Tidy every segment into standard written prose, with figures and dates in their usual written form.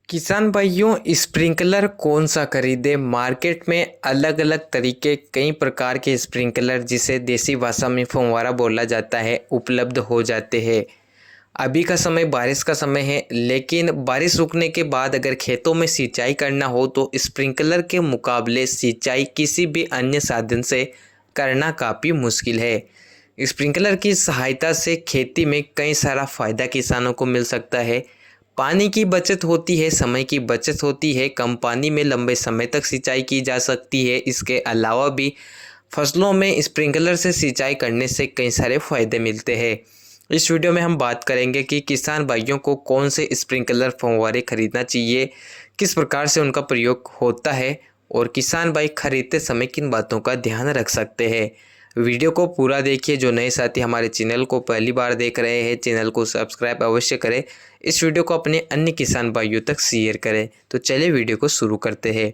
किसान भाइयों, स्प्रिंकलर कौन सा खरीदें? मार्केट में अलग अलग तरीके कई प्रकार के स्प्रिंकलर, जिसे देसी भाषा में फव्वारा बोला जाता है, उपलब्ध हो जाते हैं। अभी का समय बारिश का समय है, लेकिन बारिश रुकने के बाद अगर खेतों में सिंचाई करना हो तो स्प्रिंकलर के मुकाबले सिंचाई किसी भी अन्य साधन से करना काफ़ी मुश्किल है। स्प्रिंकलर की सहायता से खेती में कई सारा फ़ायदा किसानों को मिल सकता है। पानी की बचत होती है, समय की बचत होती है, कम पानी में लंबे समय तक सिंचाई की जा सकती है। इसके अलावा भी फसलों में स्प्रिंकलर से सिंचाई करने से कई सारे फ़ायदे मिलते हैं। इस वीडियो में हम बात करेंगे कि किसान भाइयों को कौन से स्प्रिंकलर फव्वारे खरीदना चाहिए, किस प्रकार से उनका प्रयोग होता है और किसान भाई खरीदते समय किन बातों का ध्यान रख सकते हैं। वीडियो को पूरा देखिए। जो नए साथी हमारे चैनल को पहली बार देख रहे हैं, चैनल को सब्सक्राइब अवश्य करें। इस वीडियो को अपने अन्य किसान भाइयों तक शेयर करें। तो चलिए वीडियो को शुरू करते हैं।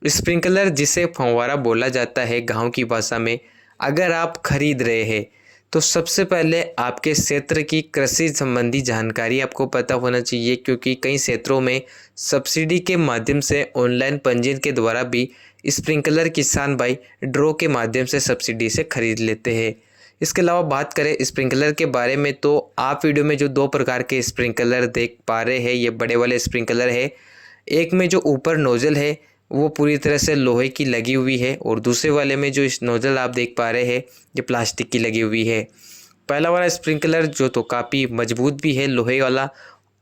स्प्रिंकलर, जिसे फव्वारा बोला जाता है गांव की भाषा में, अगर आप खरीद रहे हैं तो सबसे पहले आपके क्षेत्र की कृषि संबंधी जानकारी आपको पता होना चाहिए, क्योंकि कई क्षेत्रों में सब्सिडी के माध्यम से ऑनलाइन पंजीयन के द्वारा भी स्प्रिंकलर किसान भाई ड्रॉ के माध्यम से सब्सिडी से खरीद लेते हैं। इसके अलावा बात करें स्प्रिंकलर के बारे में, तो आप वीडियो में जो दो प्रकार के स्प्रिंकलर देख पा रहे हैं, ये बड़े वाले स्प्रिंकलर है। एक में जो ऊपर नोजल है वो पूरी तरह से लोहे की लगी हुई है, और दूसरे वाले में जो इस नोजल आप देख पा रहे हैं ये प्लास्टिक की लगी हुई है। पहला वाला स्प्रिंकलर जो तो काफ़ी मजबूत भी है, लोहे वाला,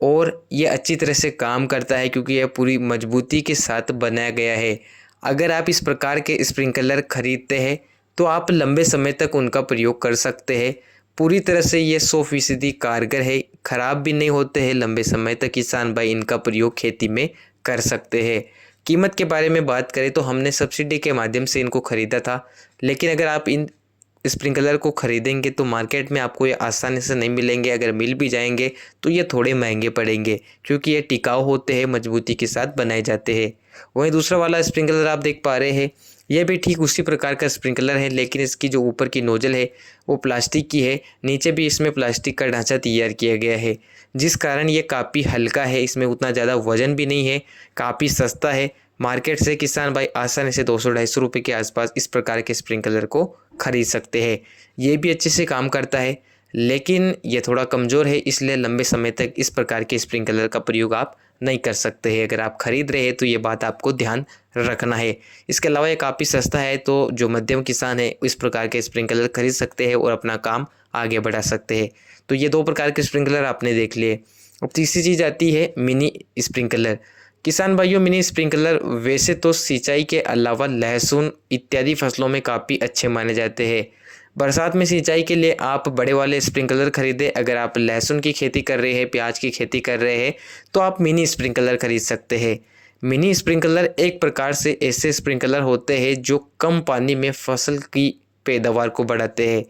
और ये अच्छी तरह से काम करता है क्योंकि यह पूरी मजबूती के साथ बनाया गया है। अगर आप इस प्रकार के स्प्रिंकलर खरीदते हैं तो आप लंबे समय तक उनका प्रयोग कर सकते हैं। पूरी तरह से ये 100% कारगर है, ख़राब भी नहीं होते हैं, लंबे समय तक किसान भाई इनका प्रयोग खेती में कर सकते हैं। कीमत के बारे में बात करें तो हमने सब्सिडी के माध्यम से इनको ख़रीदा था, लेकिन अगर आप इन स्प्रिंकलर को ख़रीदेंगे तो मार्केट में आपको ये आसानी से नहीं मिलेंगे। अगर मिल भी जाएंगे तो ये थोड़े महंगे पड़ेंगे, क्योंकि ये टिकाऊ होते हैं, मजबूती के साथ बनाए जाते हैं। वहीं दूसरा वाला स्प्रिंकलर आप देख पा रहे हैं, यह भी ठीक उसी प्रकार का स्प्रिंकलर है, लेकिन इसकी जो ऊपर की नोजल है वो प्लास्टिक की है, नीचे भी इसमें प्लास्टिक का ढांचा तैयार किया गया है, जिस कारण ये काफ़ी हल्का है, इसमें उतना ज़्यादा वजन भी नहीं है, काफ़ी सस्ता है। मार्केट से किसान भाई आसानी से 200-250 रुपये के आसपास इस प्रकार के स्प्रिंकलर को खरीद सकते हैं। ये भी अच्छे से काम करता है, लेकिन ये थोड़ा कमज़ोर है, इसलिए लंबे समय तक इस प्रकार के स्प्रिंकलर का प्रयोग आप नहीं कर सकते हैं। अगर आप खरीद रहे हैं तो ये बात आपको ध्यान रखना है। इसके अलावा ये काफ़ी सस्ता है, तो जो मध्यम किसान है इस प्रकार के स्प्रिंकलर खरीद सकते हैं और अपना काम आगे बढ़ा सकते हैं। तो ये दो प्रकार के स्प्रिंकलर आपने देख लिए। अब तीसरी चीज़ आती है मिनी स्प्रिंकलर। किसान भाइयों, मिनी स्प्रिंकलर वैसे तो सिंचाई के अलावा लहसुन इत्यादि फसलों में काफ़ी अच्छे माने जाते हैं। बरसात में सिंचाई के लिए आप बड़े वाले स्प्रिंकलर खरीदें। अगर आप लहसुन की खेती कर रहे हैं, प्याज की खेती कर रहे हैं, तो आप मिनी स्प्रिंकलर खरीद सकते हैं। मिनी स्प्रिंकलर एक प्रकार से ऐसे स्प्रिंकलर होते हैं जो कम पानी में फसल की पैदावार को बढ़ाते हैं।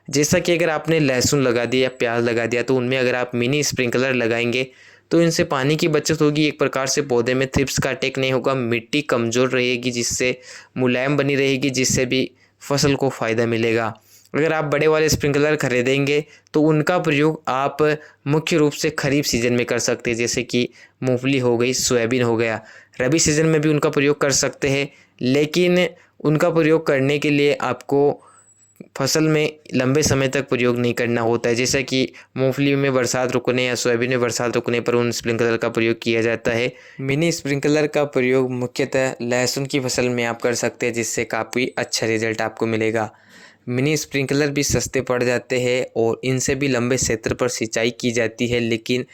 जैसा कि अगर आपने लहसुन लगा दिया या प्याज लगा दिया, तो उनमें अगर आप मिनी स्प्रिंकलर लगाएंगे तो इनसे पानी की बचत होगी। एक प्रकार से पौधे में थ्रिप्स का अटैक नहीं होगा, मिट्टी कमज़ोर रहेगी, जिससे मुलायम बनी रहेगी, जिससे भी फसल को फ़ायदा मिलेगा। अगर आप बड़े वाले स्प्रिंकलर खरीदेंगे तो उनका प्रयोग आप मुख्य रूप से खरीफ सीजन में कर सकते हैं, जैसे कि मूंगफली हो गई, सोयाबीन हो गया। रबी सीजन में भी उनका प्रयोग कर सकते हैं, लेकिन उनका प्रयोग करने के लिए आपको फसल में लंबे समय तक प्रयोग नहीं करना होता है। जैसा कि मूंगफली में बरसात रुकने या सोयाबीन में बरसात रुकने पर उन स्प्रिंकलर का प्रयोग किया जाता है। मिनी स्प्रिंकलर का प्रयोग मुख्यतः लहसुन की फसल में आप कर सकते हैं, जिससे काफ़ी अच्छा रिजल्ट आपको मिलेगा। मिनी स्प्रिंकलर भी सस्ते पड़ जाते हैं और इनसे भी लंबे क्षेत्र पर सिंचाई की जाती है, लेकिन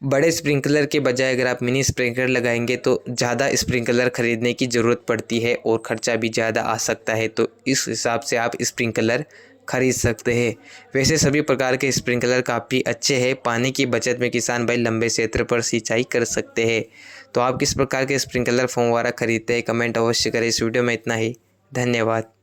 बड़े स्प्रिंकलर के बजाय अगर आप मिनी स्प्रिंकलर लगाएंगे तो ज़्यादा स्प्रिंकलर खरीदने की ज़रूरत पड़ती है और ख़र्चा भी ज़्यादा आ सकता है। तो इस हिसाब से आप स्प्रिंकलर खरीद सकते हैं। वैसे सभी प्रकार के स्प्रिंकलर काफ़ी अच्छे हैं, पानी की बचत में किसान भाई लंबे क्षेत्र पर सिंचाई कर सकते हैं। तो आप किस प्रकार के स्प्रिंकलर फव्वारा खरीदते हैं, कमेंट अवश्य करें। इस वीडियो में इतना ही। धन्यवाद।